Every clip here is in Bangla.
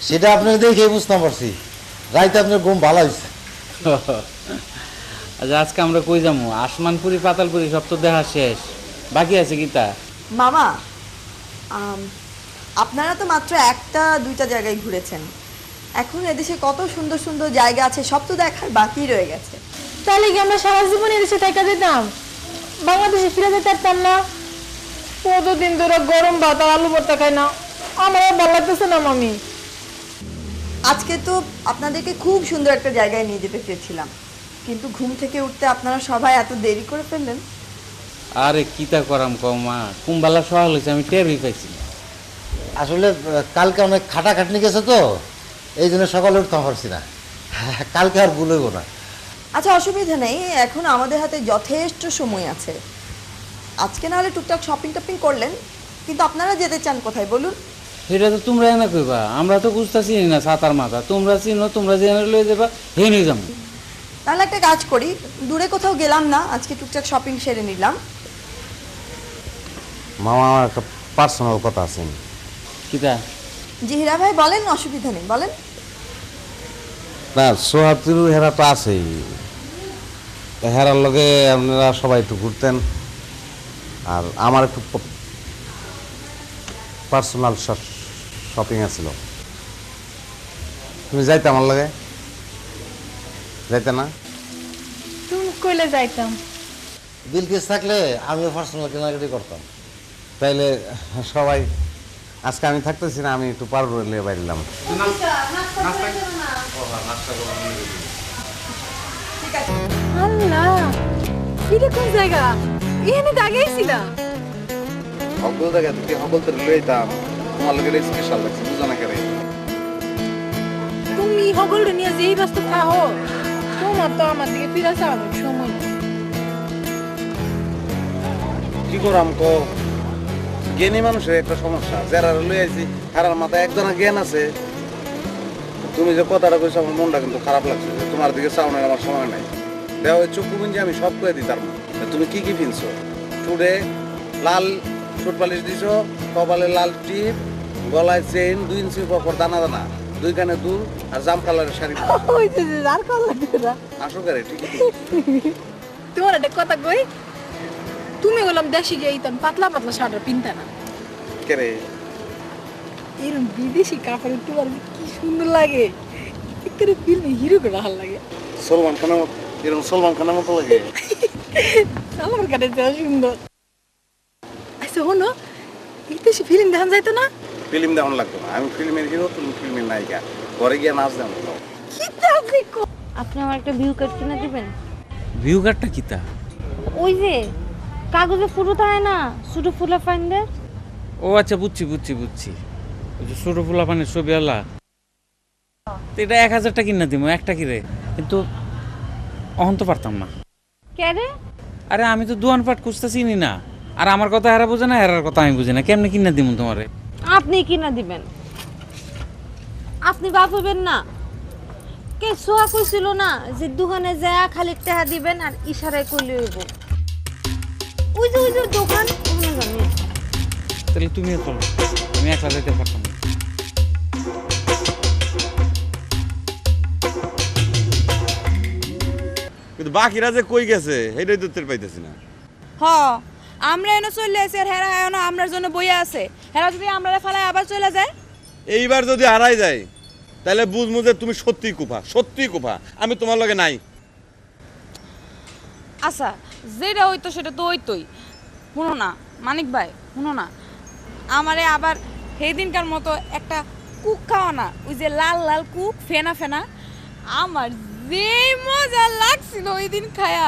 সেটা আপনাকে দেখে বুঝতে পারছি। রাইতে আপনার ঘুম ভালো হয়েছে। আচ্ছা আজকে আমরা কই যাবো? আসমানপুরি পাতালপুরি সব তো দেখা শেষ, বাকি আছে কিতা? মামা, আপনারা তো মাত্র একটা দুইটা জায়গায় ঘুরেছেন, এখন এদেশে কত সুন্দর সুন্দর জায়গা আছে, সব তো দেখার বাকি রয়ে গেছে। তাহলে কি আমরা সারা জীবন এদেশে টাকা দিতাম, বাংলাদেশে ফিরে যেতে পারতাম না? কতদিন ধরে গরম ভাত আর আলু ভর্তা খাই না, আমার আর ভালো লাগতেছে না মামি। আজকে তো আপনাদেরকে খুব সুন্দর একটা জায়গায় নিয়ে যেতে চেয়েছিলাম, কিন্তু ঘুম থেকে উঠতে আপনারা সবাই এত দেরি করে ফেললেন। আরে কিতা করাম কমা, কুম্বালা সহাল হয়েছে, আমি টেরই পাইছি না। আসলে কালকে অনেক খাটাখাটনি গেছে তো, এই জন্য সকালে উঠতে পারছি না। কালকে আর ভুল হইব না। আচ্ছা, অসুবিধা নেই, এখন আমাদের হাতে যথেষ্ট সময় আছে। আজকে নাহলে টুকটাক শপিং টপিং করলেন, কিন্তু আপনারা যেতে চান কোথায় বলুন? সেটা তো তোমরা এনে কইবা, আমরা তো বুঝতে চিনি না সাতার মাথা। তোমরা চিনো, তোমরা যে এনে লয়ে যাবা হে নিয়ে যাবো। তাহলে একটা কাজ করি, দূরে কোথাও গেলাম না, আজকে টুকটাক শপিং সেরে নিলাম। মামা, আমার একটা পার্সোনাল কথা আছে। কিতা? জি হীরা ভাই বলেন, অসুবিধা নেই, বলেন। না, সোহাতুর হেরা তো আছেই, হেরার লগে আপনারা সবাই একটু ঘুরতেন, আর আমার একটু পার্সোনাল শপিং আছিল। তুমি যাইতে আমার লগে? যাইতে না? তুমি কইলে যাইতাম। বিলকিস থাকলে আমিও পার্সোনাল কেনাকাটি করতাম। তাইলে সবাই, আজকে আমি থাকতেছি না, আমি একটু পারবো নিয়ে বাইরলাম। আল্লাহ, এটা কোন জায়গা? এখানে তো আগেই ছিল। সকল জায়গা থেকে সকল তো লইতাম, তোমার লোকের স্পেশাল লাগছে, বুঝো না কেরে? তুমি হগলটা নিয়ে যেই ব্যস্ত খাও, তোমার তো আমার দিকে ফিরে চাওয়ার সময় নেই। কি করাম কো? জ্ঞানী মানুষের একটা সমস্যা, যারা লই আইছি হারার মাথায় একজনের জ্ঞান আছে। তুমি যে কথাটা কইছো আমার মনটা কিন্তু খারাপ লাগছে, যে তোমার দিকে চাওয়ানোর আমার সময় নাই। দেওয়া ওই চক্ষু গুঞ্জে আমি সব করে দিতাম। তুমি কি কি কিনছো? চুড়ে লাল ছোট পালিশ দিছো, কপালে লাল টিপ, গলায় চেইন 2 ইঞ্চি পর দানা দানা, 2 কানে দুল, আর জাম কালারের শাড়ি। ওই যে আর কল লাগবে না। আসো করে ঠিকই। তোমার একটা কথা কই, তুমি বললাম দেশে গিয়ে ইতাম পাতলা পাতলা শার্ট পিনতা না। কেরে এরকম বিদেশি কাপড় তোমার কি সুন্দর লাগে, একবারে ফিল্মে হিরো করে ভালো লাগে। সলমান খানের মতো, এরকম সলমান খানের মতো লাগে। আমার কাছে যা সুন্দর। আচ্ছা শোনো, বিদেশি ফিল্ম দেখান যাইতো না? ফিল্ম দেখানো লাগতো না, আমি ফিল্মের হিরো, তুমি ফিল্মের নায়িকা, ঘরে গিয়ে নাচ দেন। কি তাতে আপনি আমার একটা ভিউ কার্ড কিনে দিবেন? ভিউ কার্ডটা কিতা? ওই যে কাগজে ফুটো থাকে না, ছোট ফুলা ফাইন্ডার। ও আচ্ছা, বুঝছি বুঝছি বুঝছি, ওই যে ছোট ফুলা পানির ছবি আলা। তো এটা 1000 টাকা কিনা দিব, একটা কিরে, কিন্তু অহন তো পারতাম না। কে রে? আরে আমি তো দোয়ান পাট খুঁজতে চিনি না, আর আমার কথা হেরা বুঝে না, হেরার কথা আমি বুঝি না, কেমনে কিনা দিব তোমারে? আপনি কিনা দিবেন? আপনি বাপ হইবেন না? কে সোয়া কইছিল না যে দোকানে যায় খালি টাকা দিবেন আর ইশারায় কইলে হইব? ওই যে দোকান, ওখানে যাবেন। তাহলে তুমিও চলো, আমি একলা যেতে পারতাম না। কিন্তু বাকিরা যে কই গেছে সেটাই তো টের পাইতেছি না। হ, আমরা এনে চলে আসি আর হেরা এনে আমরার জন্য বইয়া আছে। হেরা যদি আমরা ফেলায় আবার চলে যায়, এইবার যদি হারাই যায় তাহলে বুঝবো যে তুমি সত্যিই কুফা, সত্যিই কুফা, আমি তোমার লগে নাই। আচ্ছা যেটা হইতো সেটা তো হইতোই। শুনো না মানিক ভাই, শুনো না, আমারে আবার সেই দিনকার মতো একটা কুক খাওয়া না, ওই যে লাল লাল কুক ফেনা ফেনা, আমার যে মজা লাগছিল ওই দিন খায়া,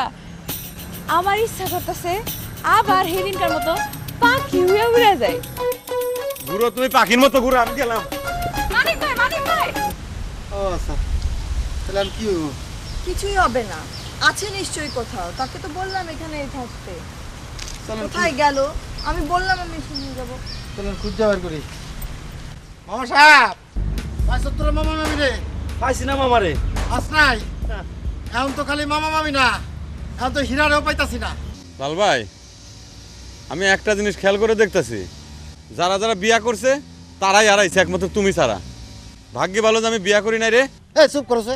আমার ইচ্ছা করতেছে আবার সেই দিনকার মতো পাখি উড়ে উড়ে যায়। ঘুরো তুমি পাখির মতো ঘুরো, আমি গেলাম। মানিক ভাই, মানিক ভাই, ও আচ্ছা, তাহলে আমি কি হইব? কিছুই হবে না, আছে নিশ্চয়ই কোথাও, তাকে তো বললাম এখানেই থাকতে। কোথায় গেল? আমি বললাম আমি শুনে যাবো। চলেন খুঁজে বের করি। মামা সাহেব, পাইছ তোর মামা মামি রে? পাইছি না মামারে। আস নাই? এখন তো খালি মামা মামি না, এখন তো হীরারেও পাইতাছি না। লাল ভাই, আমি একটা জিনিস খেয়াল করে দেখতেছি, যারা যারা বিয়া করছে তারাই হারাইছে, একমাত্র তুমি ছাড়া। ভাগ্যে ভালো যে আমি বিয়া করি নাই রে। এই চুপ করছে